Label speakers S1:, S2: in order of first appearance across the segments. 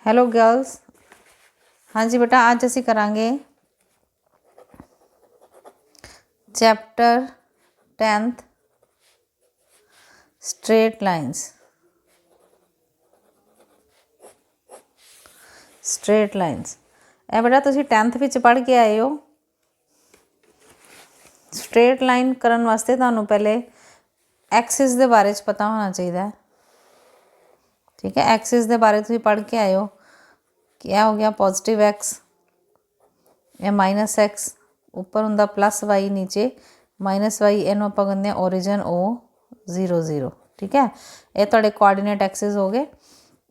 S1: Hello girls. हाँ जी बेटा, आज असी करांगे chapter 10th straight lines. Straight lines ਇਹ बेटा तुसी 10th ਵਿੱਚ पढ़ के आए हो। स्ट्रेट लाइन करन वास्ते ਤੁਹਾਨੂੰ पहले एक्सिस ਦੇ बारे च पता होना चाहिए। ठीक है, एक्सिस ਦੇ बारे तुसी पढ़ के आए हो कि यह हो गया पॉजिटिव एक्स, यह माइनस एक्स, उपर होंदा प्लस वाई, नीचे माइनस वाई। इनू आपां कहंदे आ ओरिजिन ओ 0 0। ठीक है, ये तुहाडे कोआर्डीनेट एक्सिस हो गए।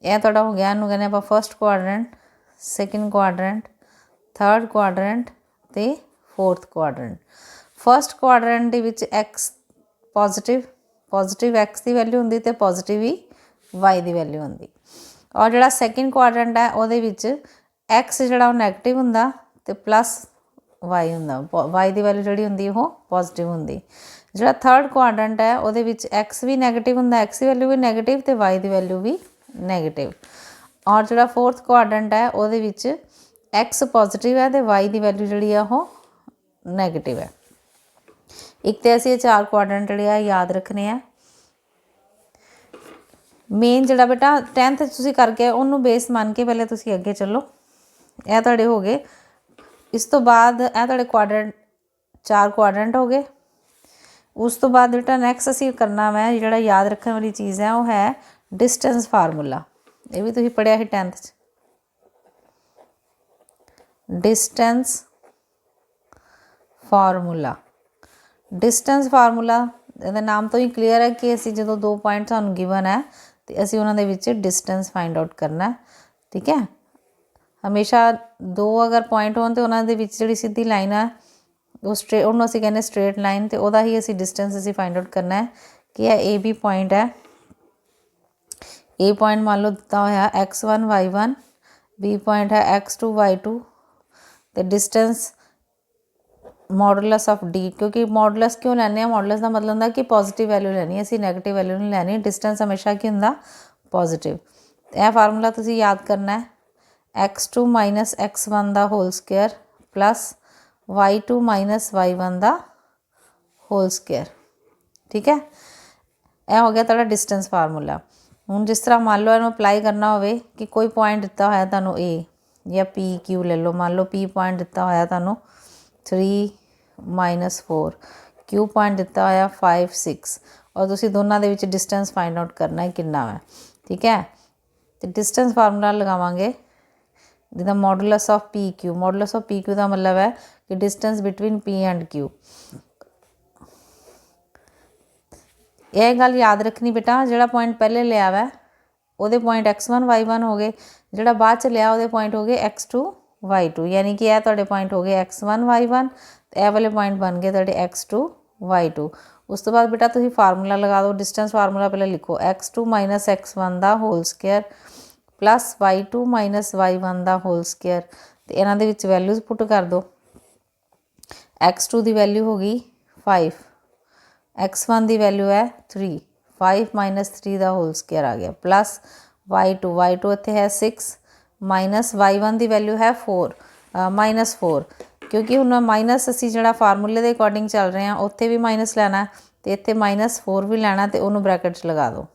S1: यह तुहाडा हो गया, इनू कहंदे आपां first quadrant, second quadrant, third quadrant ते फोर्थ क्वाड्रेंट। फर्स्ट क्वाड्रेंट दे विच एक्स पॉजिटिव एक्स की वैल्यू होंदी ते पॉजिटिव ही वाई की वैल्यू होंदी। और जिहड़ा सैकेंड क्वाड्रेंट है उहदे विच एक्स जिहड़ा नैगेटिव हुंदा ते प्लस वाई हुंदा। वाई की वैल्यू जिहड़ी हुंदी ओह पॉजिटिव हुंदी। जिहड़ा थर्ड क्वाड्रेंट है उहदे विच एक्स भी नैगेटिव हुंदा, एक्स की वैल्यू भी नैगेटिव ते वाई की वैल्यू भी नैगेटिव। और जिहड़ा फोर्थ क्वाड्रेंट है उहदे विच एक्स पॉजिटिव है ते वाई की वैल्यू जिहड़ी है ओह नैगेटिव है। एक तो असीं चार क्वाड्रेंट जिहड़े आ याद रखने आ। मेन जिहड़ा बेटा 10th तुसीं करके उन्होंने बेस मान के पहले तुसीं अगे चलो। यह तुहाडे हो गए। इस तो बाद यह तुहाडे क्वाड्रेंट, चार क्वाड्रेंट हो गए। उस तो बाद बेटा नैक्सट असीं करना वै, जिहड़ा याद रखने वाली चीज़ है वह है डिस्टेंस फार्मूला। ये भी तुसीं पढ़िया ही 10th च। डिस्टेंस फार्मूला, डिस्टेंस फार्मूला ਇਹਦੇ नाम तो ही क्लीयर है कि असीं जो दो पॉइंट सानूं गिवन है तो असीं उन्हां दे विच डिस्टेंस फाइंड आउट करना है। ठीक है, हमेशा दो अगर पॉइंट होण तो उन्हां दे विच जिहड़ी सीधी लाइन है वो उन्होंने असीं कहने स्ट्रेट लाइन, तो उहदा ही असीं डिस्टेंस असीं फाइंड आउट करना है कि यह ए बी पॉइंट है। ए पॉइंट मान लो दिता होया x1 y1, बी पॉइंट है x2 y2, तो डिस्टेंस मॉडुलस ऑफ डी, क्योंकि मॉडुलस क्यों लैने, मॉडुलस का मतलब होंदा कि पॉजिटिव वैल्यू लैनी, असीं नैगेटिव वैल्यू नहीं लैनी। डिस्टेंस हमेशा की होंदा पॉजिटिव। यह फार्मूला तुसीं याद करना है x2 माइनस x1 का whole square plus y2 minus y1 का होल स्क्वेयर। ठीक है, यह हो गया तुहाडा डिस्टेंस फार्मूला। हुण जिस तरह मान लो इन्हूं अप्लाई करना होवे कि कोई पॉइंट दिता होया तुहानूं ए या पी क्यू ले लो। मान लो पी पॉइंट दिता होया तुहानूं 3 माइनस 4, क्यू पॉइंट दिता होया 5 6, और तुसीं दोनों दे विच डिस्टेंस फाइंड आउट करना है कितना है। ठीक है, तो डिस्टेंस फार्मूला लगावांगे जिहदा modulus of P Q. Modulus of P Q का मतलब है कि distance between P and Q. यह गल याद रखनी बेटा, जिहड़ा पॉइंट पहले लिया वै उहदे पॉइंट x1 y1 हो गए, जिहड़ा बाद च लिया उहदे पॉइंट हो गए x2 y2। यानी कि यह तुहाडे पॉइंट हो गए x1 y1, तो यह वाले पॉइंट बन गए तुहाडे x2 y2। उस तो बाद बेटा तुसीं फार्मूला लगा दो। डिस्टेंस फार्मूला पहले लिखो x2 माइनस x1 का whole square plus y2 minus y1 का होल स्क्वेयर, तो इन्हां दे विच वैल्यूज़ पुट कर दो। x2 की वैल्यू हो गई 5, x1 की वैल्यू है 3, 5 माइनस 3 का होल स्क्वेयर आ गया, प्लस y2 इत्थे है 6, माइनस y1 की वैल्यू है 4 माइनस 4, क्योंकि हुण माइनस असीं जिहड़ा फार्मूले के अकॉर्डिंग चल रहे हैं उत्थे भी माइनस लैना तो इत्थे माइनस 4 भी लैना, तो उन्होंने ब्रैकेट च लगा दो।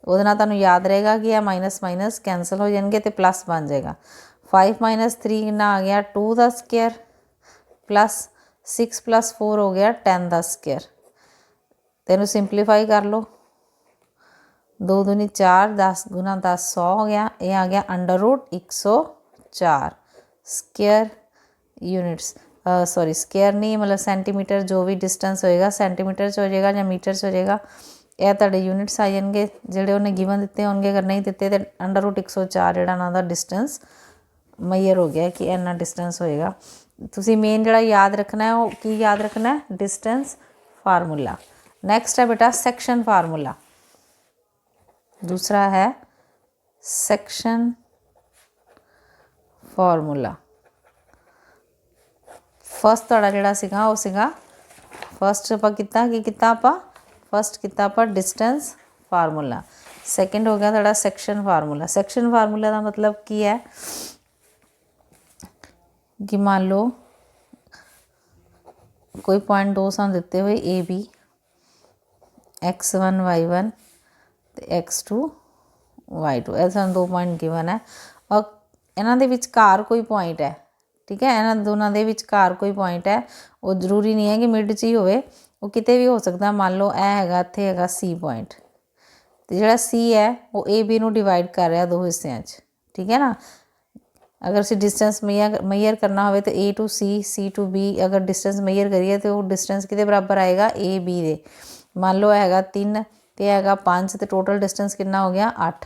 S1: उहदे नाल तुहानूं याद रहेगा कि यह माइनस माइनस कैंसल हो जाएंगे तो प्लस बन जाएगा। 5 माइनस 3 कितना आ गया 2 का स्क्वेयर, प्लस 6 प्लस 4 हो गया 10 का स्क्वेयर। तेनों सिंपलीफाई कर लो, 2 दूनी 4, 10 गुना 10 100 हो गया। ये आ गया under root 104 square units. Sorry square नहीं, मतलब सेंटीमीटर, जो भी डिस्टेंस होएगा सेंटीमीटर च हो जाएगा या मीटर च हो जाएगा। यह तुहाडे यूनिट्स आ जाएंगे जिहड़े उन्हें गिवन दिते होणगे। अगर नहीं दिते तो अंडर रूट 104 जिहड़ा उन्हां दा डिस्टेंस मैयर हो गया कि इन्ना डिस्टेंस होएगा। तुसीं मेन जिहड़ा याद रखना है वो की याद रखना है, डिस्टेंस फार्मूला। नैक्सट है बेटा सैक्शन फार्मूला। दूसरा है सैक्शन फार्मूला। फस्ट तुहाडा जिहड़ा सीगा वो सीगा फस्ट आपां कीता की कीता आपां फस्ट कीता आपां डिस्टेंस फार्मूला। सैकेंड हो गया थोड़ा सैक्शन फार्मूला। सैक्शन फार्मूला का मतलब की है कि मान लो कोई पॉइंट दो सानू दिते हुए ए बी x1 y1 तो x2 y2 ਇਹ ਸਾਨੂੰ दो पॉइंट गिवन है और ਇਹਨਾਂ ਦੇ ਵਿਚਕਾਰ ਕੋਈ ਪੁਆਇੰਟ ਹੈ। ठीक है, ਇਹਨਾਂ ਦੋਨਾਂ ਦੇ ਵਿਚਕਾਰ ਕੋਈ ਪੁਆਇੰਟ ਹੈ। ਉਹ ਜ਼ਰੂਰੀ ਨਹੀਂ ਹੈ ਕਿ ਮਿਡ 'ਚ ਹੀ ਹੋਵੇ, ਉਹ ਕਿਤੇ ਵੀ ਹੋ ਸਕਦਾ। ਮੰਨ ਲਓ ਇਹ ਹੈਗਾ, ਇੱਥੇ ਹੈਗਾ C ਪੁਆਇੰਟ, ਤੇ ਜਿਹੜਾ C ਹੈ ਉਹ AB ਨੂੰ ਡਿਵਾਈਡ ਕਰ ਰਿਹਾ ਦੋ ਹਿੱਸਿਆਂ 'ਚ। ਠੀਕ ਹੈ ਨਾ। अगर ਅਸੀਂ डिस्टेंस मेजर करना हो तो A to C, C to B अगर डिस्टेंस मेजर करिए तो वो डिस्टेंस कितने बराबर आएगा, A B दे। मान लो हैगा 3 तो हैगा 5 तो टोटल डिस्टेंस कितना हो गया 8।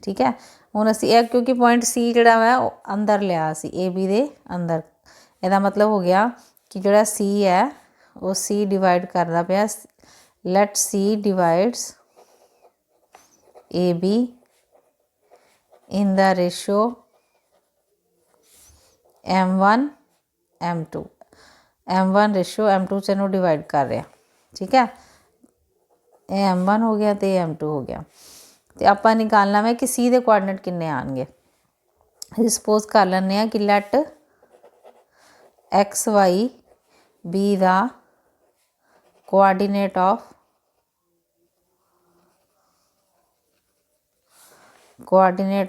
S1: ठीक है, हुण असीं यह क्योंकि पॉइंट C जिहड़ा वा अंदर लिया सी A B दे अंदर, ਇਹਦਾ मतलब हो गया कि जिहड़ा C है वो C डिवाइड करदा पिया। Let C divides A B in the ratio M1 M2, M1 ratio M2 च इनू डिवाइड कर रहा। ठीक है, ये M1 हो गया तो ये M2 हो गया। तो आप निकालना है कि C के कोआर्डिनेट किन्ने आएंगे। सपोज कर लें कि लैट एक्स वाई बी दा कोआर्डिनेट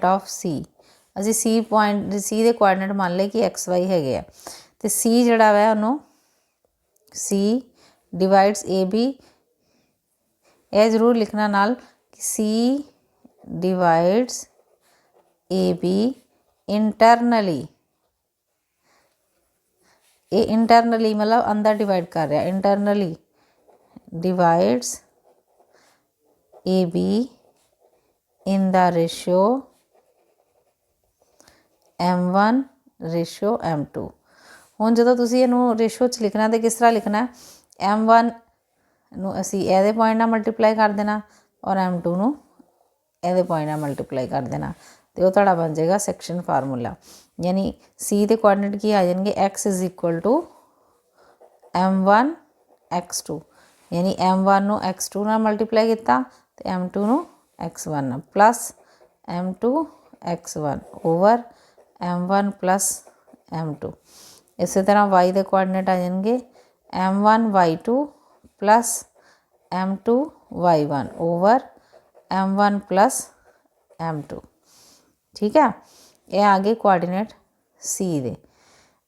S1: ऑफ C। ਅਸੀਂ C ਪੁਆਇੰਟ C ਦੇ ਕੋਆਰਡੀਨੇਟ ਮੰਨ ਲਏ ਕਿ XY ਹੈਗੇ ਆ, ਤੇ C ਜਿਹੜਾ ਵਾ ਉਹਨੂੰ C ਡਿਵਾਈਡਸ AB, ਇਹ ਜ਼ਰੂਰ ਲਿਖਣਾ ਨਾਲ ਕਿ C डिवाइड्स AB इंटरनली। ये इंटरनली मतलब अंदर डिवाइड कर रहा, internally divides AB in the ratio M1 ratio M2। हुण जदों तुसीं इहनूं रेशो च लिखना तो किस तरह लिखना, M1 नूं असीं इहदे पॉइंट नाल मल्टीप्लाई कर देना और M2 नूं इहदे पॉइंट नाल मल्टीप्लाई कर देना, तो वो तुहाडा बन जाएगा सैक्शन फार्मूला। यानी C के कोआर्डिनेट की आ जाएंगे, x is equal to M1 x2, यानी M1 नूं x2 नाल मल्टीप्लाई किया तो M2 नूं x1 plus M2 x1 over M1 plus M2। इस तरह y के कोआर्डिनेट आ जाएंगे M1 y2 plus M2 y1 over M1 plus M2। ठीक है, ये आ गए कोआर्डिनेट C दे।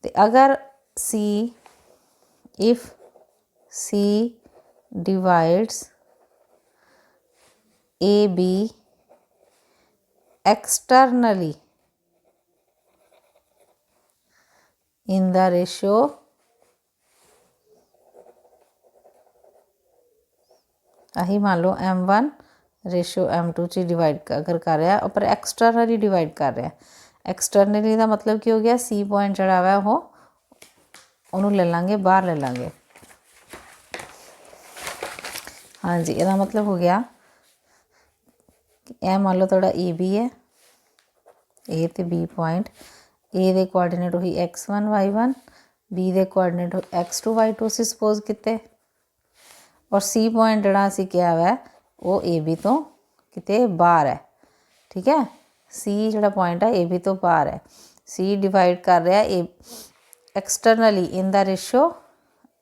S1: ते अगर C if C divides AB externally in the ratio अही मान लो M1 रेशो M2 च डिवाइड अगर कर रहा है, पर एक्सटर्नली डिवाइड कर रहा है। एक्सटर्नली का मतलब की हो गया, C पॉइंट जड़ा वा वो उन्होंने ले लांगे, बाहर ले लांगे। हाँ जी, यदा मतलब हो गया यह मान लो थोड़ा AB है, A तो B पॉइंट, A के कोआर्डिनेट हुई x1 y1, B के कोआर्डिनेट x2 y2 से सपोज किते, और C पॉइंट जड़ा असी क्या है वो AB तो किते बाहर है। ठीक है, C जड़ा पॉइंट है AB तो बाहर है। C डिवाइड कर रहा है externally in the ratio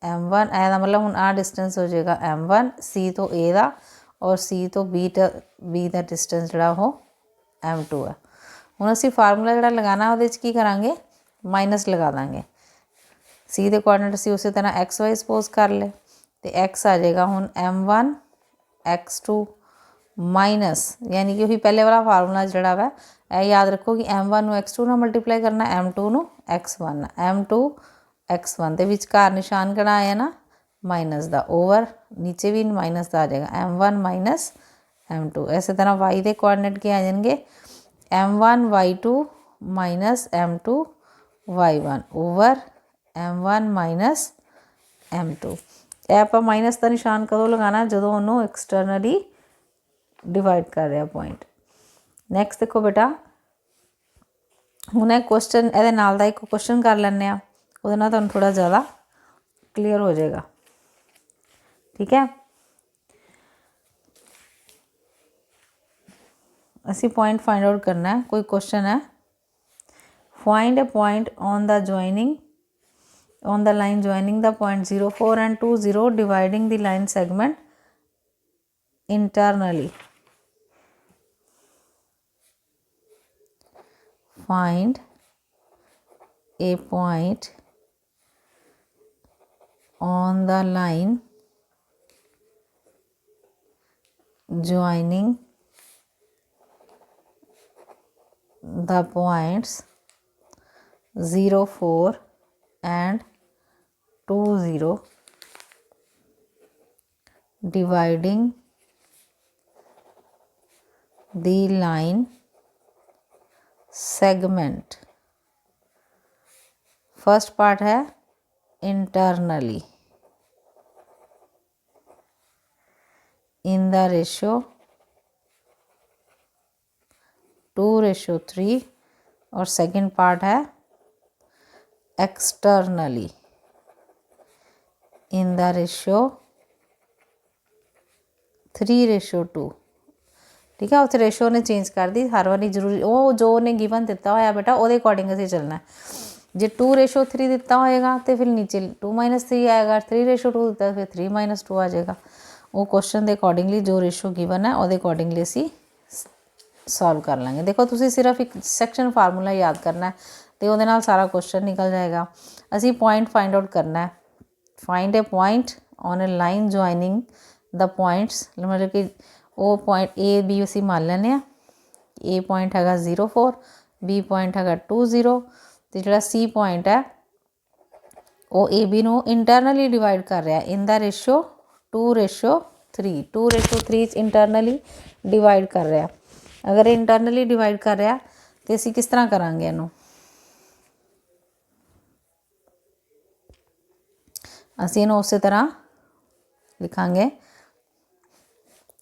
S1: M1, ऐसा मतलब हुण आ डिस्टेंस हो जाएगा M1 C तो A दा, और C तो B का डिस्टेंस जड़ा वो M2 है। हुण असी फार्मूला जड़ा लगाना उहदे च की करांगे, माइनस लगा देंगे। C के कोआर्डिनेट असी उस तरह XY सपोज कर ले, तो X आ जाएगा हुण M1 x2 माइनस, यानी कि वही पहले वाला फार्मूला जड़ा वा याद रखो कि M1 x2 ना मल्टीप्लाई करना, M2 x1, M2 x1 के विचकार निशान कड़ा आया ना माइनस का, ओवर नीचे भी माइनस का आ जाएगा M1 माइनस M2। इस तरह y के कोआर्डिनेट के आ जाएंगे M1 y2 minus M2 y1 over M1 minus M2। ਇਹ ਆਪਾਂ ਮਾਈਨਸ ਦਾ ਨਿਸ਼ਾਨ ਕਦੋਂ ਲਗਾਉਣਾ, ਜਦੋਂ ਉਹਨੂੰ ਐਕਸਟਰਨਲੀ डिवाइड कर रहा पॉइंट। नैक्सट देखो बेटा, ਹੁਣ ਇਹ क्वेश्चन ਇਹਦੇ ਨਾਲ ਦਾ ਇੱਕ क्वेश्चन कर ਲੈਂਦੇ ਆ, ਉਹਦੇ ਨਾਲ ਤੁਹਾਨੂੰ थोड़ा ज़्यादा क्लीयर हो जाएगा। ठीक है, असी पॉइंट फाइंड आउट करना है। कोई क्वेश्चन है, find a point on the joining on the line joining the point 0, 4 and 2, 0, dividing the line segment internally. Find a point on the line joining the points 0, 4 and 2, 0, dividing the line segment. First part है internally in the ratio 2:3 और second part है externally in the ratio 3:2। ठीक है, उत्थे ratio ने change कर दी हर बारी, जरूरी वो जो ने गिवन दिता होया बेटा वो अकॉर्डिंग असीं चलना है। जे 2:3 दिता होएगा तो फिर नीचे 2-3 आएगा, 3:2 दिता फिर 3-2 आ जाएगा। वो क्वेश्चन के अकॉर्डिंगली जो रेशो गिवन है वो अकॉर्डिंगली असीं सॉल्व कर लेंगे। देखो तुसीं सिर्फ एक सैक्शन फार्मूला याद करना है तो वो नाल सारा क्वेश्चन निकल जाएगा। असीं पॉइंट फाइंड आउट करना है। Find A point on A line joining the points, मतलब कि वो पॉइंट ए बी असीं मान लैंदे आ। ए पॉइंट हैगा 0, 4, बी पॉइंट हैगा 2, 0 तो जिहड़ा सी पॉइंट है वो ए बी नूं इंटरनली डिवाइड कर रहा है इन द रेशो 2:3। 2:3 इंटरनली डिवाइड कर रहा। अगर इंटरनली डिवाइड कर रहा तो असीं किस तरह करांगे इहनूं, असीं इहनूं उस तरह लिखांगे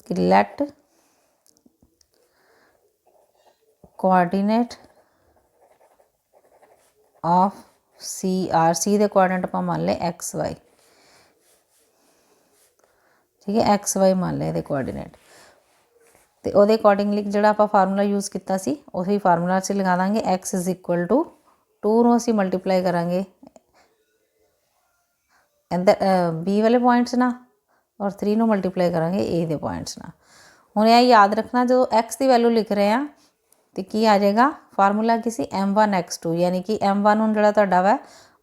S1: कि let coordinate of C R, C दे कोआर्डिनेट आपां मान ले एक्स वाई। ठीक है, एक्स वाई मान ले कोआर्डिनेट तो वो अकॉर्डिंगली जो आप फार्मूला यूज़ किया सी उही फार्मूला असीं लगा देंगे। एक्स इज इक्वल टू 2 नूं असीं मल्टीप्लाई करांगे इधर बी वाले पॉइंट्स ना और 3 नूं मल्टीप्लाई करांगे ए दे पॉइंट्स ना। हुण यह याद रखना जो एक्स की वैल्यू लिख रहे हैं तो की आ जाएगा फार्मूला किसी M1 X2, यानी कि M1 हुण जिहड़ा तुहाडा वा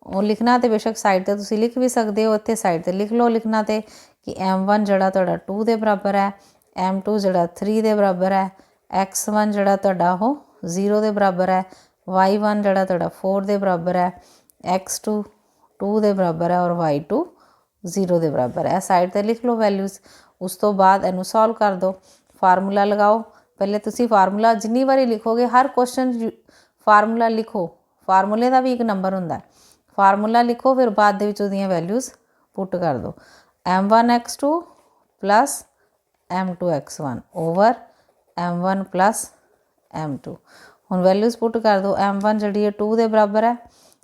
S1: वो लिखना तो बेशक साइड ते तुसीं लिख भी सकते हो, इत्थे साइड ते लिख लो लिखना तो कि M1 जिहड़ा तुहाडा 2 के बराबर है, M2 जिहड़ा 3 के बराबर है, X1 जिहड़ा तुहाडा वो 0 के बराबर है, Y1 जिहड़ा तुहाडा 4 के बराबर है, X2 2 के बराबर है और Y2 0 के बराबर है। साइड ते लिख लो वैल्यूज़। उस तो बाद इनू सॉल्व कर दो, फार्मूला लगाओ। पहले तुसीं फार्मूला जिन्नी बारी लिखोगे हर क्वेश्चन फार्मूला लिखो, फार्मूले का भी एक नंबर हुंदा है। फार्मूला लिखो फिर बाद दे विच उहदियां वैल्यूज़ पुट कर दो। M1 X2 plus M2 X1 over M1 plus M2। हुण वैल्यूज़ पुट कर दो। M1 जिहड़ी है 2 के बराबर है,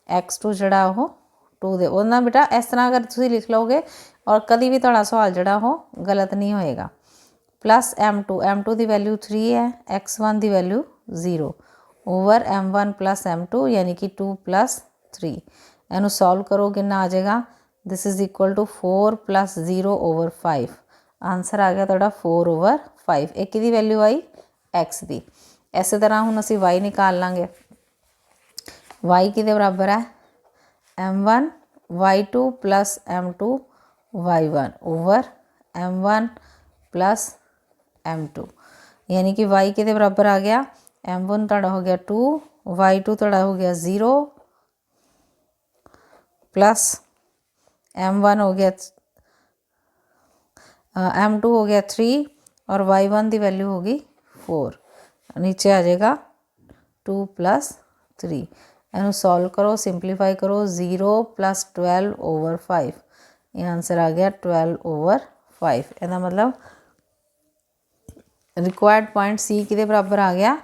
S1: X2 जिहड़ा वो 2 दे उन्ना बेटा इस तरह अगर तुसीं लिख लोगे और कभी भी तुहाडा सवाल जिहड़ा वो गलत नहीं होएगा। प्लस M2 की वैल्यू 3 है, X1 की value 0 over M1 plus M2 यानी कि 2 + 3। इनू सॉल्व करो कितना आ जाएगा, this is equal to 4 + 0 over 5। Answer आ गया तुहाडा 4 ओवर 5। एक की वैल्यू आई X की। इस तरह हुण असीं Y निकाल लांगे। Y किहदे बराबर है M1 Y2 plus M2 Y1 over M1 plus M2, यानी कि Y के बराबर आ गया M1 तुहाडा हो गया 2, Y2 तुहाडा हो गया 0 प्लस M1 हो गया M2 हो गया 3 और Y1 की वैल्यू होगी 4। नीचे आ जाएगा 2 + 3। इनू सॉल्व करो, सिंपलीफाई करो, 0 + 12 ओवर 5। ये आंसर आ गया 12 ओवर 5। इसका मतलब रिक्वायर्ड पॉइंट सी किहदे बराबर आ गया,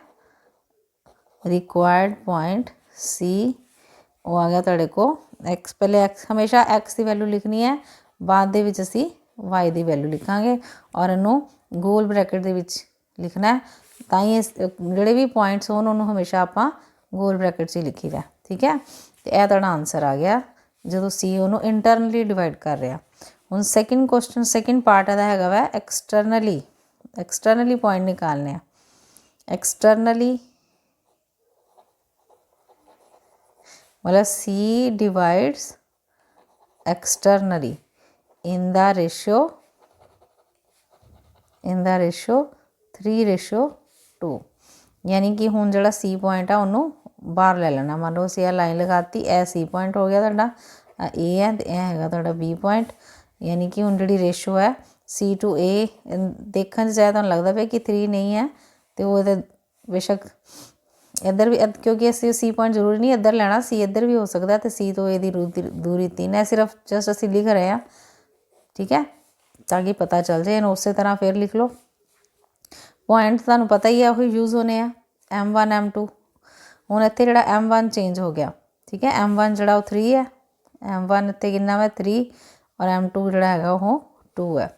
S1: रिक्वायर्ड पॉइंट सी वो आ गया तुहाडे को एक्स। पहले एक्स हमेशा एक्स की वैल्यू लिखनी है, बाद दे विच असीं वाई की वैल्यू लिखांगे और इनू गोल ब्रैकेट दे विच लिखना है। ਤਾਂ ਹੀ ਜਿਹੜੇ ਵੀ ਪੁਆਇੰਟਸ ਹੋਣ ਉਹਨੂੰ ਹਮੇਸ਼ਾ ਆਪਾਂ ਗੋਲ ਬ੍ਰੈਕਟ 'ਚ ਹੀ ਲਿਖੀਦਾ, ਠੀਕ ਹੈ। ਤੇ ਇਹ ਤੁਹਾਡਾ ਆਨਸਰ ਆ ਗਿਆ ਜਦੋਂ ਸੀ ਉਹਨੂੰ ਇੰਟਰਨਲੀ ਡਿਵਾਈਡ ਕਰ ਰਿਹਾ। ਹੁਣ ਸੈਕਿੰਡ ਕੁਐਸਚਨ, ਸੈਕਿੰਡ ਪਾਰਟ ਇਹਦਾ ਹੈਗਾ ਵਾ एक्सटर्नली पॉइंट निकालने। एक्सटर्नली मतलब C divides externally in the ratio 3:2। यानी कि हुण जिहड़ा सी पॉइंट आ उन्होंने बाहर लै लेना। मान लो असीं यह लाइन लगाती, ए सी पॉइंट हो गया तुहाडा, ए है तो यह हैगा तुहाडा बी पॉइंट। यानी कि हुण जिहड़ी रेशो है सी टू ए देखने से तुहानूं लगता पे कि 3 नहीं है, तो वो बेशक इधर भी, क्योंकि असीं सी पॉइंट जरूरी नहीं इधर लेना, सी इधर भी हो सकता है। तो सी तो ए दी दूरी 3 है, सिर्फ जस्ट असीं लिख रहे हैं, ठीक है, ताकि पता चल जाए। उस तरह फिर लिख लो पॉइंट, तुहानूं पता ही है वही यूज़ होने हैं, M1 M2। हुण इत्थे जिहड़ा M1 चेंज हो गया, ठीक है, M1 जिहड़ा 3 है, M1 इत्थे कितना है 3, और M2 जिहड़ा हैगा वो 2 है।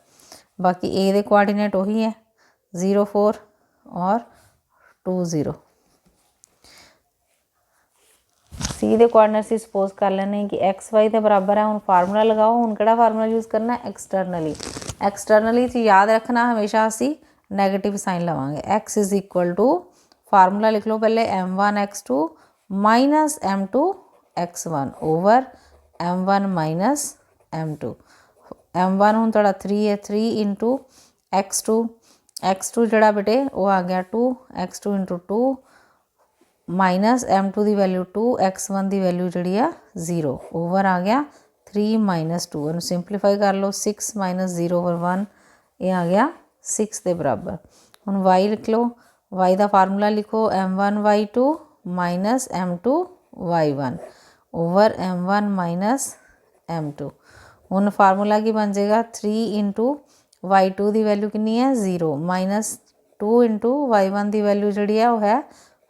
S1: बाकी ए दे कोआर्डीनेट वही है 0 4 और 2 0। सी दे कोआर्डीनेट से सपोज कर लेने कि एक्स वाई के बराबर है। हुण फार्मूला लगाओ, हुण किहड़ा फार्मूला यूज़ करना है, एक्सटर्नली। एक्सटर्नली च याद रखना हमेशा असी नैगेटिव साइन लवांगे। X is equal to formula लिख लो पहले M1 X2 minus M2 X1 over M1 minus M2। M1 हुण तुहाडा 3 है, 3 इंटू X2 जिहड़ा बेटे वो आ गया 2, X2 इंटू 2 माइनस M2 की वैल्यू 2, X1 की वैल्यू जिहड़ी आ 0 ओवर आ गया 3 माइनस 2। इन्हूं सिंपलीफाई कर लो, 6 माइनस 0 ओवर 1, ये आ गया 6 के बराबर। हुण y लिख लो, y का फार्मूला लिखो M1 Y2 minus M2 Y1 over M1 minus M2। हुण फार्मूला की बन जाएगा 3 इंटू Y2 की वैल्यू कितनी है 0 माइनस 2 इंटू Y1 की वैल्यू जी है वो है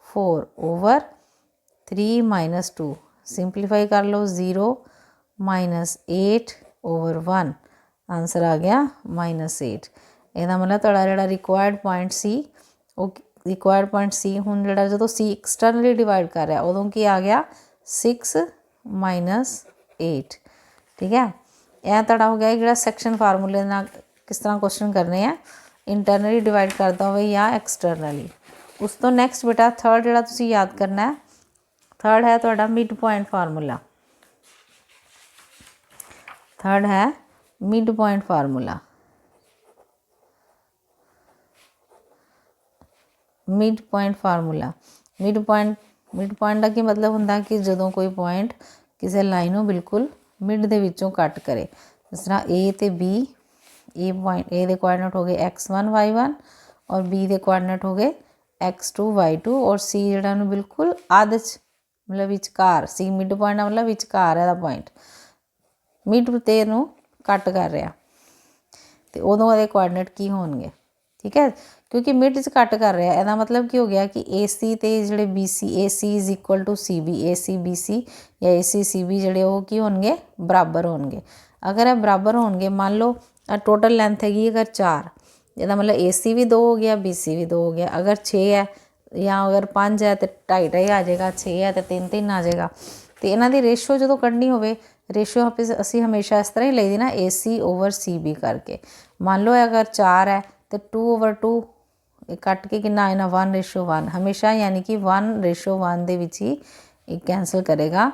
S1: 4 ओवर 3 माइनस 2। सिंपलीफाई कर लो, 0 माइनस 8 ओवर 1, आंसर आ गया -8। ਇਹਦਾ मतलब ਤੁਹਾਡਾ ਜਿਹੜਾ ਰਿਕੁਆਇਰਡ ਪੁਆਇੰਟ ਸੀ ਉਹ ਰਿਕੁਆਇਰਡ ਪੁਆਇੰਟ ਸੀ ਹੁਣ ਜਿਹੜਾ ਜਦੋਂ ਸੀ ਐਕਸਟਰਨਲੀ ਡਿਵਾਈਡ ਕਰ ਰਿਹਾ ਉਦੋਂ ਕੀ ਆ ਗਿਆ 6 - 8। ठीक है, यह ਤੁਹਾਡਾ हो गया ਜਿਹੜਾ ਸੈਕਸ਼ਨ ਫਾਰਮੂਲੇ ਨਾਲ किस तरह क्वेश्चन करने हैं, इंटरनली डिवाइड करता हो या एक्सटर्नली। उस तो नैक्सट बेटा थर्ड जो तुसी याद करना है, थर्ड है तुहाडा मिड पॉइंट फार्मूला। थर्ड है mid point formula. Mid point formula, mid point का की मतलब होंदा कि जदों कोई पॉइंट किसी लाइनों बिल्कुल मिड दे विचों कट करे। जिस तरह ए ते बी, ए पॉइंट ए दे कोआर्डिनेट हो गए X1 Y1 और बी दे कोआर्डिनेट हो गए X2 Y2 और सी जिहड़ा नूं बिल्कुल आध मतलब विचकार, सी मिड पॉइंट मतलब विचकार है पॉइंट, मिड ते नूं कट कर रहा तो उदों इहदे कोआर्डिनेट की होणगे। ठीक है, क्योंकि मिड च कट कर रहा, इसका मतलब की हो गया कि ए सी तो जोड़े B C, A C is equal to C B, A C B C या ए सी सी बी जोड़े वो की होणगे बराबर होणगे। अगर ये बराबर होणगे, मान लो टोटल लेंथ हैगी अगर 4, इसका मतलब ए सी भी 2 हो गया, बी सी भी 2 हो गया। अगर 6 है या अगर 5 है तो 2.5 आ जाएगा, 6 है तो 3 आ जाएगा। तो इन्हों की रेशो जो कढ़नी हो, रेशो असी हमेशा इस तरह ही ली दी ना, ए सी ओवर सी बी करके। मान लो अगर 4 है तो 2/2 कट के कितना आना 1:1, हमेशा यानी कि 1:1 दे विच ही कैंसल करेगा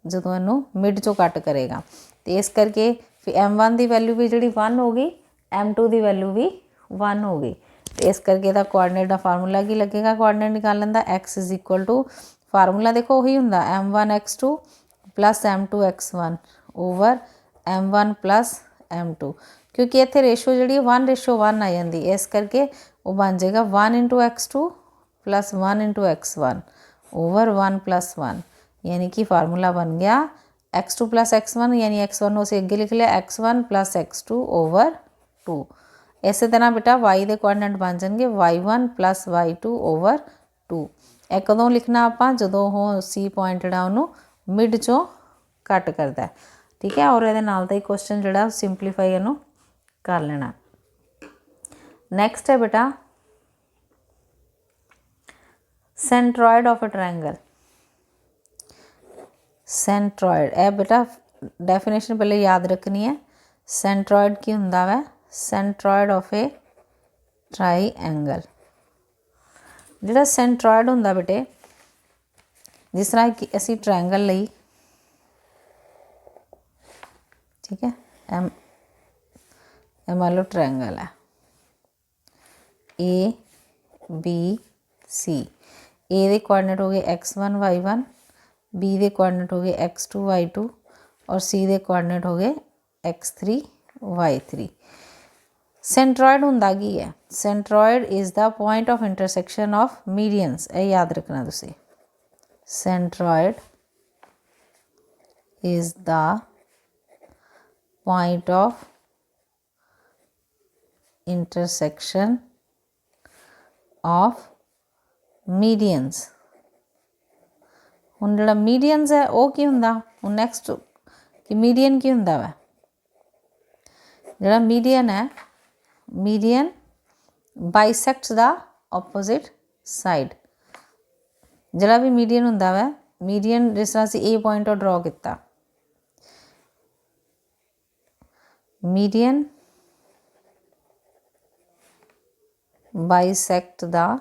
S1: जो इनू मिड चो कट करेगा। तो इस करके फिर M1 की वैल्यू भी जी 1 हो गई, M2 की वैल्यू भी 1 हो गई। तो इस करके इसका कोआर्डिनेट का फार्मूला की लगेगा कोआर्डिनेट निकालने का, X is equal to formula देखो वही होंगे M1 X2 plus M2 X1 over M1 plus M2, क्योंकि इत्थे रेशो जी 1:1 आ जाती, इस करके वो बन जाएगा 1 × X2 प्लस 1 × X1 ओवर 1 + 1, यानी कि फार्मूला बन गया X2 प्लस X1, यानी X1 उसे अगे लिख लिया X1 प्लस X2 ओवर 2। इस तरह बेटा y के कोआर्डिनेट बन जाएंगे Y1 प्लस Y2 ओवर 2। यह कदों लिखना आप जो हो सी पॉइंट जोड़ा उन्होंने मिड चों कट करता है। ठीक है, और ये नाल दा ही क्वेश्चन जोड़ा सिंपलीफाई इनू कर लेना। नैक्सट है बेटा centroid of a triangle, centroid ए बेटा डेफिनेशन पहले याद रखनी है। सेंट्रॉयड की हुंदा वै, सेंट्रॉयड ऑफ ए ट्राईएंगल। जिहड़ा सेंट्रॉयड हुंदा बेटे, जिस तरह कि असी ट्रायंगल लई, ठीक है, ए मान लो ट्रायंगल है ए बी सी। ए दे कोआर्डिनेट हो गए x1 y1, बी दे कोआर्डिनेट हो गए x2 y2 और सी दे कोआर्डिनेट हो गए x3 y3। सेंट्रॉयड हुंदा की है? Centroid is the point of intersection of medians. ये याद रखना तुसी। Centroid is the point of intersection of medians. हुण जिहड़ा मीडियंस है वो की हुंदा? हुण नैक्सट कि मीडियन की हुंदा वा? जिहड़ा मीडियन है, median bisects the opposite side. जिहड़ा भी मीडियन हुंदा वा, मीडियन जिस तरह असीं ए पॉइंट ड्रॉ किया, median bisect the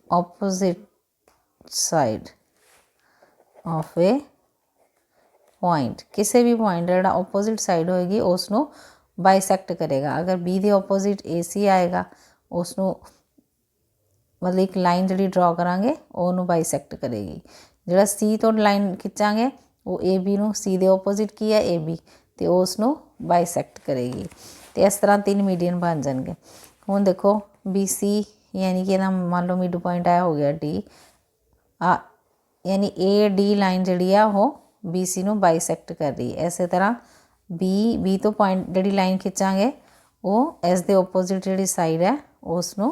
S1: opposite side of a point. किसी भी पॉइंट जिहड़ा ऑपोजिट साइड होएगी उसनों बाइसैक्ट करेगा। अगर बी दे ऑपोजिट ए सी आएगा, उसनों मतलब एक लाइन जिहड़ी ड्रॉ करांगे ਉਹਨੂੰ बाइसैक्ट करेगी। जिहड़ा सी तो लाइन खिंचांगे वो ए बी नूं, सी दे ऑपोजिट की है ए बी, तो उसनों बाइसैक्ट करेगी। तो इस तरह 3 मीडियन बन जाएंगे। हुण देखो बी सी यानी कि मान लो मिड पॉइंट आया हो गया डी, यानी ए डी लाइन जिहड़ी है वो बी सी नूं बाइसैक्ट कर रही है। इस तरह बी तो पॉइंट जिहड़ी लाइन खिंचांगे वो इस दे ऑपोजिट जिहड़ी साइड है उसनों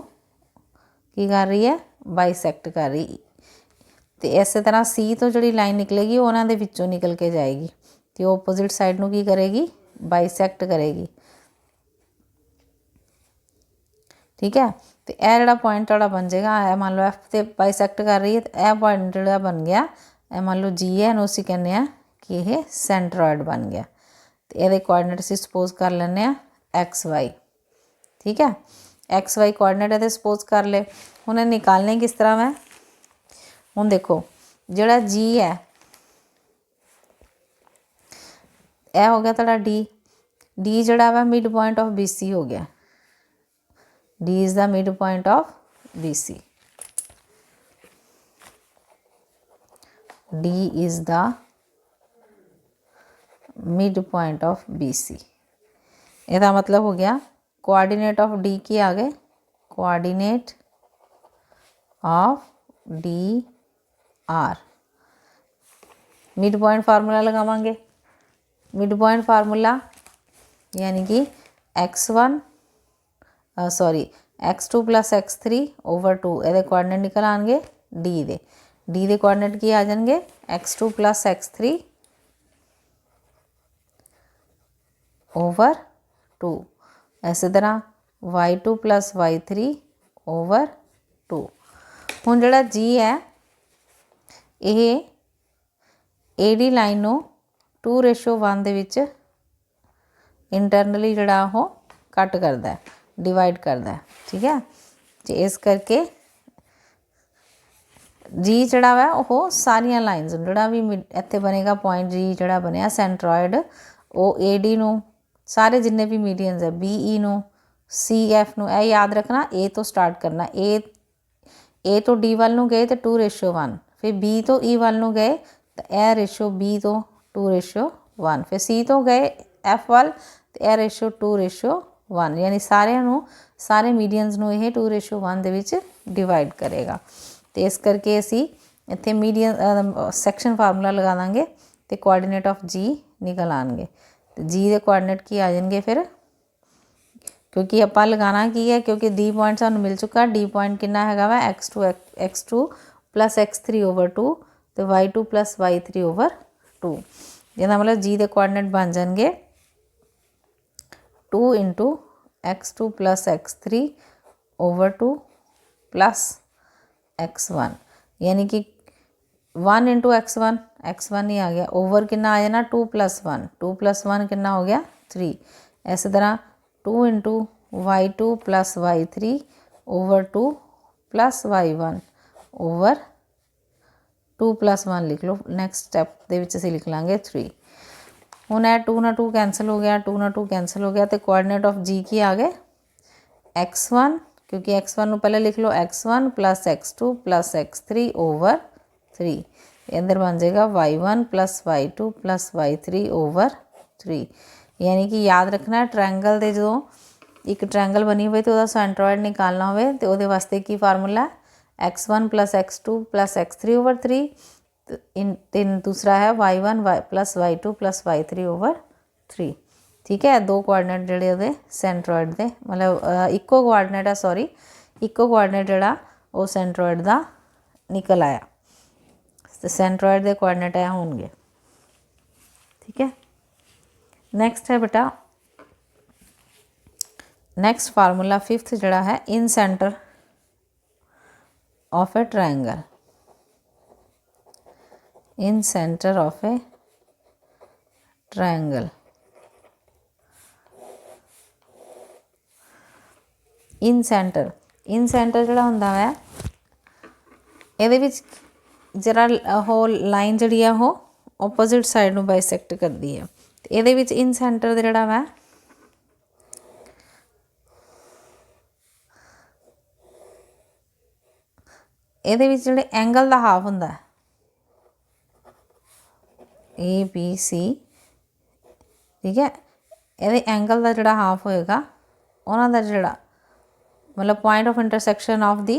S1: की कर रही है? बाइसैक्ट कर रही। तो इस तरह सी तो जिहड़ी लाइन निकलेगी उन्हां दे विचों निकल के जाएगी, तो ऑपोजिट साइड नूं की करेगी? बाइसैक्ट करेगी। ठीक है, तो यह जिहड़ा पॉइंट तुहाडा बन जाएगा, यह मान लो एफ से बाइसैक्ट कर रही है, तो यह पॉइंट जिहड़ा बन गया, यह मान लो जी है, असीं कहने आ कि यह सेंट्रॉयड बन गया। तो ये कोआर्डिनेट असीं सपोज कर लैंदे आ एक्स वाई। ठीक है, एक्स वाई कोआर्डिनेट ये सपोज कर ले। हुण निकालने किस तरह मैं? हुण देखो जिहड़ा जी है, यह हो गया तुहाडा डी। डी जिहड़ा वा mid point of B C हो गया। D is the mid point of B C. D is the mid point of B C. इसका मतलब हो गया कोआर्डिनेट ऑफ डी की आ गए, coordinate of D R. Mid point formula लगावांगे। मिड पॉइंट फार्मूला यानी कि x1 सॉरी x2 + x3 / 2 ये कोआर्डिनेट निकल आएंगे डी दे। डी दे कोआर्डिनेट की आ जाएंगे x2 + x3 / 2। इस तरह y2 + y3 / 2। हुण जिहड़ा जी है ये ए डी लाइन नूं 2:1 दे विच इंटरनली जिहड़ा वो कट करदा है, डिवाइड करदा है। ठीक है, तो इस करके जी जिहड़ा वा वो सारियां लाइनस जिहड़ा भी इत्थे बनेगा पॉइंट जी जिहड़ा बनिया सेंट्रॉयड, वो ए डी नूं सारे जिन्ने भी मीडियंस है बी ई नूं सी एफ नूं, यह याद रखना ए तो स्टार्ट करना। ए तो डी वाल नूं गए तो 2:1, फिर बी तो ई वाल नूं गए तो यह रेशो बी तो 2:1, फिर सी तो गए एफ वाल तो यह रेशो 2:1, यानी सारे मीडियंस नूं यह 2:1 दे विच डिवाइड करेगा। तो इस करके असी इत्थे मीडियन सैक्शन फार्मूला लगा देंगे तो कोआर्डिनेट ऑफ जी निकल आएंगे। तो जी के कोआर्डिनेट की आ जाएंगे फिर, क्योंकि आपां लगाना की है, क्योंकि डी पॉइंट सानूं मिल चुका। डी पॉइंट कितना हैगा वा x2 + x3 / 2 तो y2 + y3 / 2। इसका मतलब जी के कोआर्डिनेट बन जाएंगे 2 × x2 + x3 over 2 plus x1, यानी कि 1 इंटू x1 ही आ गया, ओवर कितना आ जाना 2 + 1, 2 + 1 कितना हो गया 3। इस तरह 2 into y2 plus y3 over 2 plus y1 over 2 + 1 लिख लो। नैक्सट स्टैप ਦੇ ਵਿੱਚ ਅਸੀਂ ਲਿਖ ਲਾਂਗੇ 3। ਹੁਣ ਇਹ 2 ਨਾਲ 2 कैंसल हो गया, 2 ਨਾਲ 2 कैंसल हो गया, तो कोआर्डिनेट ऑफ जी की आ गए x1, क्योंकि x1 ਨੂੰ पहले लिख लो x1 plus x2 plus x3 over 3। अंदर बन जाएगा y1 plus y2 plus y3 over 3। यानी कि याद रखना ट्रायंगल ਦੇ ਜਦੋਂ एक ट्रायंगल बनी हुई तो सेंट्रॉइड निकालना हो तो वो वास्ते की formula x1 plus x2 plus x3 over 3, दूसरा है y1 plus y2 plus y3 over 3। ठीक है, दो कोआर्डिनेट जोड़े वो सेंट्रॉइड के मतलब इको कोआर्डिनेट है, सॉरी इको कोआर्डिनेट जोड़ा वो सेंट्रॉइड का निकल आया, तो सेंट्रॉइड के कोआर्डिनेट है होंगे। ठीक है, नैक्सट है बेटा नैक्सट फार्मूला 5th जोड़ा है incentre of a triangle, incentre of a triangle. Incentre जोड़ा होंदा है ਇਹਦੇ ਵਿੱਚ जरा ਉਹ लाइन ਜਿਹੜੀ ਆ ਉਹ ओपोजिट साइड ਨੂੰ बाइसैक्ट करती है, ਤੇ ਇਹਦੇ ਵਿੱਚ इन सेंटर ਦਾ ਜਿਹੜਾ ਵਾ ਇਹਦੇ ਵਿੱਚ ਜਿਹੜੇ ਐਂਗਲ ਦਾ ਹਾਫ ਹੁੰਦਾ ਹੈ ABC, ठीक है, ਇਹਦੇ ਐਂਗਲ ਦਾ ਜਿਹੜਾ ਹਾਫ ਹੋਏਗਾ ਉਹਨਾਂ ਦਾ ਜਿਹੜਾ मतलब point of intersection of the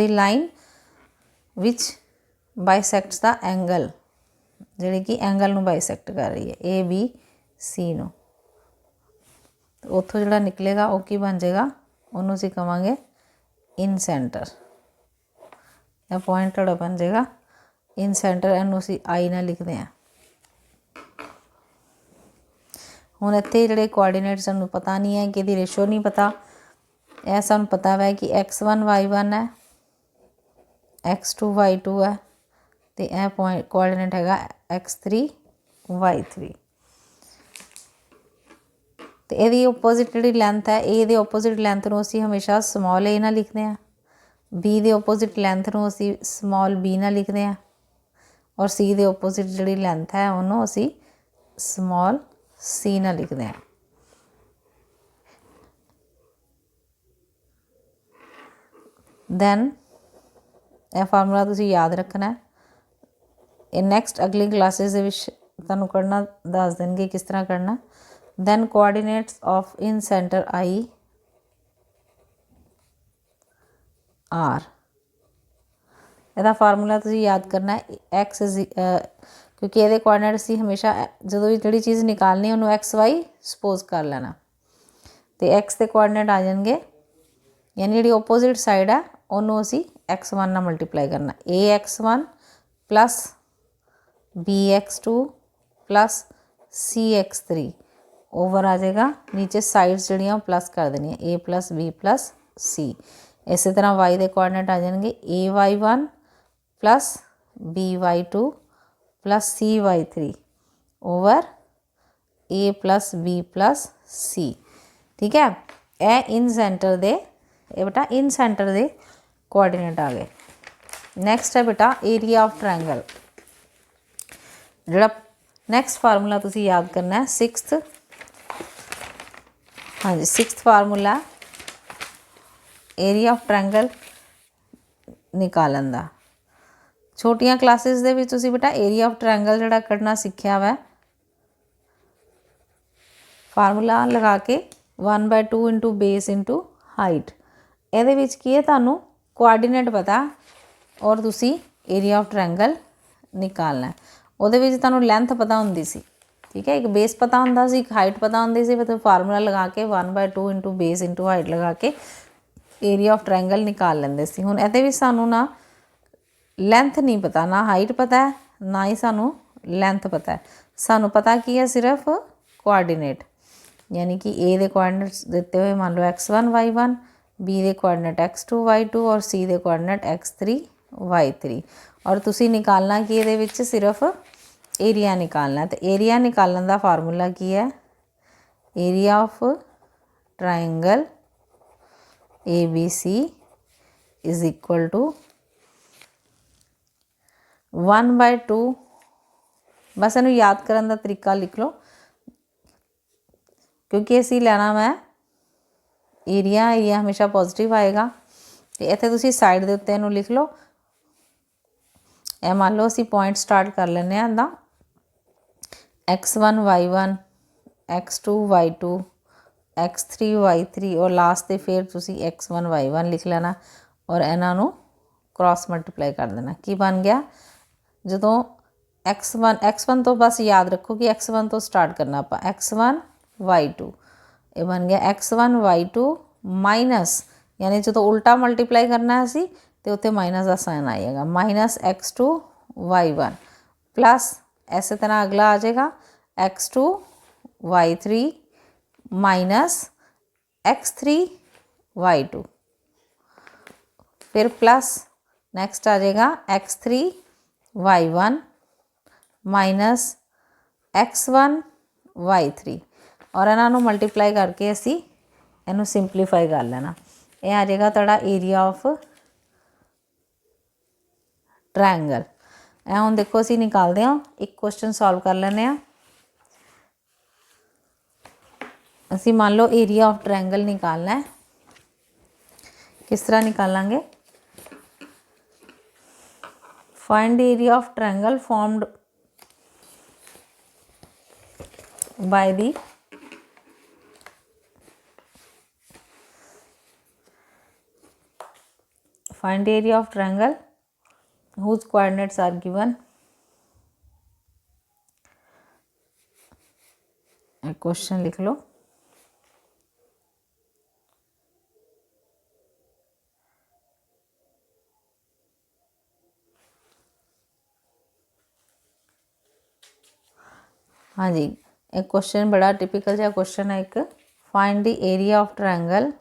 S1: line which bisects the angle, जिहड़ी कि एंगल नूं बाइसैक्ट कर रही है ABC नूं, तो उत्थों जिहड़ा निकलेगा वो की बन जाएगा, उन्होंने असीं कहांगे इन सेंटर। यह पॉइंट तुहाडा बन जाएगा इन सेंटर, इहनूं असीं आई नाल लिखते हैं। हुण इत्थे जिहड़े कोआर्डीनेट सानूं पता नहीं है कि रेशो नहीं पता, यह सानूं पता है कि x1 y1 है, x2 y2 है, तो यह पॉइंट कोआर्डीनेट हैगा x3 y3। तो यदि ओपोजिट जी लैंथ है ए दे ओपोजिट लैंथ नूं असीं हमेशा स्मॉल ए नाल लिखते हैं, बी दे ओपोजिट लैंथ नूं असीं स्मॉल बी नाल लिखते हैं, और सी दे ओपोजिट जी लैंथ है उन्होंने असीं स्मॉल सी नाल लिखते हैं। दैन यह फार्मूला तुसीं याद रखना है, ये नैक्सट अगली क्लासिस दे विच तुहानूं करना दस देंगे किस तरह करना। Then coordinates of incentre I R, ਇਹਦਾ फार्मूला तुसीं याद करना है एक्स क्योंकि ये कोआर्डीनेट असीं हमेशा जो भी जी चीज़ निकालनी उन्होंने XY सपोज कर लेना, तो एक्स के कोआर्डीनेट आ जाएंगे, यानी जी ओपोजिट साइड है उन्होंने असीं x1 नाल मल्टीप्लाई करना, AX1 plus BX2 plus CX3 over आ जाएगा, नीचे साइड्स जड़ियाँ प्लस कर देनी A plus B plus C। इस तरह y के कोआर्डीनेट आ जाएंगे AY1 plus BY2 plus CY3 over A plus B plus C। ठीक है, यह इन सेंटर दे बेटा इन सेंटर दे कोआर्डीनेट आ गए। नैक्सट है बेटा एरिया ऑफ ट्रायंगल, जोड़ा नैक्सट फार्मूला तुसीं याद करना है 6th, हाँ जी 6th फार्मूला एरिया ऑफ ट्रायंगल निकालन दा। छोटियां क्लासिस दे विच तुसीं बेटा एरिया ऑफ ट्रायंगल जोड़ा कढ़ना सीखिया वा, फार्मूला लगा के 1/2 इंटू बेस इंटू हाइट, ਇਹਦੇ ਵਿੱਚ ਕੀ ਹੈ ਤੁਹਾਨੂੰ ਕੋਆਰਡੀਨੇਟ ਪਤਾ ਔਰ ਤੁਸੀਂ ਏਰੀਆ ਆਫ ਟ੍ਰਾਇੰਗਲ ਨਿਕਾਲਣਾ ਹੈ। ਉਹਦੇ ਵਿੱਚ ਤੁਹਾਨੂੰ ਲੈਂਥ ਪਤਾ ਹੁੰਦੀ ਸੀ, ਠੀਕ ਹੈ, ਇੱਕ ਬੇਸ ਪਤਾ ਹੁੰਦਾ ਸੀ, ਇੱਕ ਹਾਈਟ ਪਤਾ ਹੁੰਦੀ ਸੀ, ਫਿਰ ਫਾਰਮੂਲਾ ਲਗਾ ਕੇ 1/2 ਇੰਟੂ ਬੇਸ ਇੰਟੂ ਹਾਈਟ ਲਗਾ ਕੇ ਏਰੀਆ ਆਫ ਟ੍ਰਾਇੰਗਲ ਨਿਕਾਲ ਲੈਂਦੇ ਸੀ। ਹੁਣ ਇਹਦੇ ਵਿੱਚ ਸਾਨੂੰ ਨਾ ਲੈਂਥ नहीं पता, ना हाइट पता है, ना ही सानू लेंथ पता है, सानू पता की है सिर्फ कोआर्डीनेट, यानी कि ए दे कोआर्डीनेट्स दिते हुए मान लो x1 y1, बी दे कोआर्डीनेट x2 y2 और सी दे कोआर्डीनेट x3 y3। और तुसी निकालना कि ये सिर्फ एरिया निकालना है। तो एरिया निकालने का फार्मूला की है, area of triangle ABC is equal to 1/2। बस इनू याद करने का तरीका लिख लो, क्योंकि असी लेना मैं एरिया, एरिया हमेशा पॉजिटिव आएगा। तो इत्थे तुसी साइड के उत्ते इनू लिख लो। ए मान लो असी पॉइंट स्टार्ट कर लेने इदा x1 y1 x2 y2 x3 y3 और लास्ट से फिर तुसी x1 y1 लिख लेना और इन्हों क्रॉस मल्टीप्लाई कर देना। की बन गया, जो x1 तो बस याद रखो कि x1 तो स्टार्ट करना आप, x1 y2 ये बन गया x1 y2 माइनस, यानी जो उल्टा मल्टीप्लाई करना है असी तो उत्ते माइनस का साइन आएगा, माइनस x2 y1 प्लस इस तरह अगला आ जाएगा x2 y3 minus x3 y2, फिर प्लस नेक्स्ट आ जाएगा x3 y1 minus x1 y3 और इन्हों मल्टीप्लाई करके असी इनू सिंपलीफाई कर लेना। यह आ जाएगा तुहाडा एरिया ऑफ ट्रायंगल। हम देखो असी निकालते हैं, एक क्वेश्चन सॉल्व कर लेने। असी मान लो एरिया ऑफ ट्रायंगल निकालना है, किस तरह निकालेंगे? Find the area of triangle formed by the find the area of triangle whose coordinates are given। Question लिख लो। हाँ जी, एक क्वेश्चन बड़ा टिपिकल जहा क्वेश्चन है, एक find the area of triangle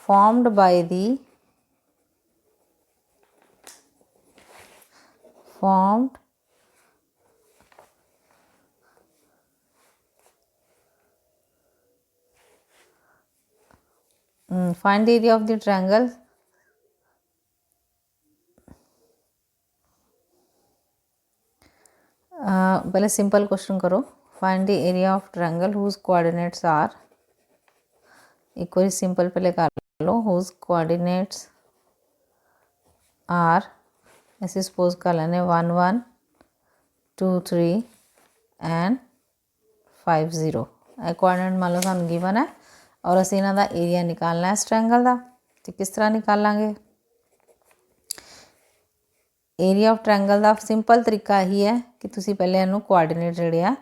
S1: formed by the find the area of the triangle पहले simple question करो। Find the area of triangle whose coordinates are, एक बार सिंपल पहले कर लो, हुज कोऑर्डिनेट्स आर ऐसे सपोज कर लेने 1 1 2 3 एंड 5 0। कोऑर्डिनेट मान लो सानू गिवन है और असी इन्हां दा एरिया निकालना है इस ट्रायंगल का। तो किस तरह निकालांगे? एरिया ऑफ ट्रायंगल का सिंपल तरीका यही है कि तुसी पहले इनू कोऑर्डिनेट जिहड़े आ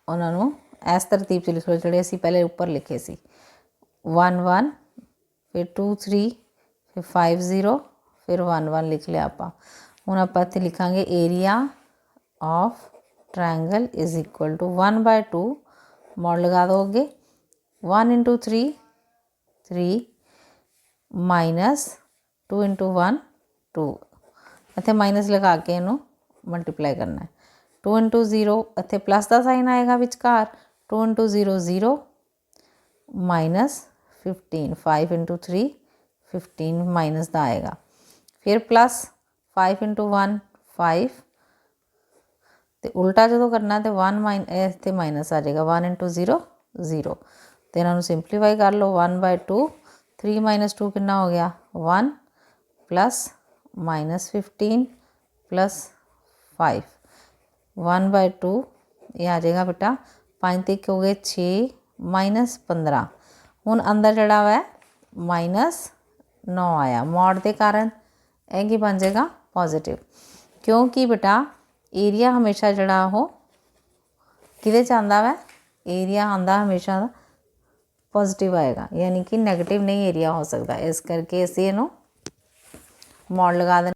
S1: उन्होंने इस तरतीब च लिख लो जिहड़े असी पहले ऊपर लिखे सी, 1 1 फिर 2 3 फिर 5 0 फिर 1 1 लिख लिया आप। हुण आपां इत्थे लिखांगे area of triangle is equal to 1/2 mod लगा दोगे 1 × 3 3 माइनस 2 × 1 2, इत्थे माइनस लगा के इनू मल्टीप्लाई करना है। 2 × 0 इत्थे प्लस का साइन आएगा विचकार, 2 × 0 0 माइनस 15, 5 × 3 15 माइनस का आएगा, फिर प्लस 5 × 1 5, तो उल्टा जो करना तो 1 इत्थे माइनस आ जाएगा, 1 × 0 0। तो इन्हों सिंपलीफाई कर लो, 1/2 3 - 2 कितना हो गया 1 प्लस माइनस 15 प्लस 5 1/2 ये आ जाएगा बेटा 5 तक हो गए 6 माइनस 15। हुण अंदर जड़ा है -9 आया, मॉड के कारण यह की बन जाएगा पॉजिटिव, क्योंकि बेटा एरिया हमेशा जड़ा वो किदे च आंदा वै, एरिया आंदा हमेशा पॉजिटिव आएगा, यानी कि नैगेटिव नहीं एरिया हो सकता। इस करके असीं इहनूं ਮੋਡ ਲਗਾ ਦੇਣਾ।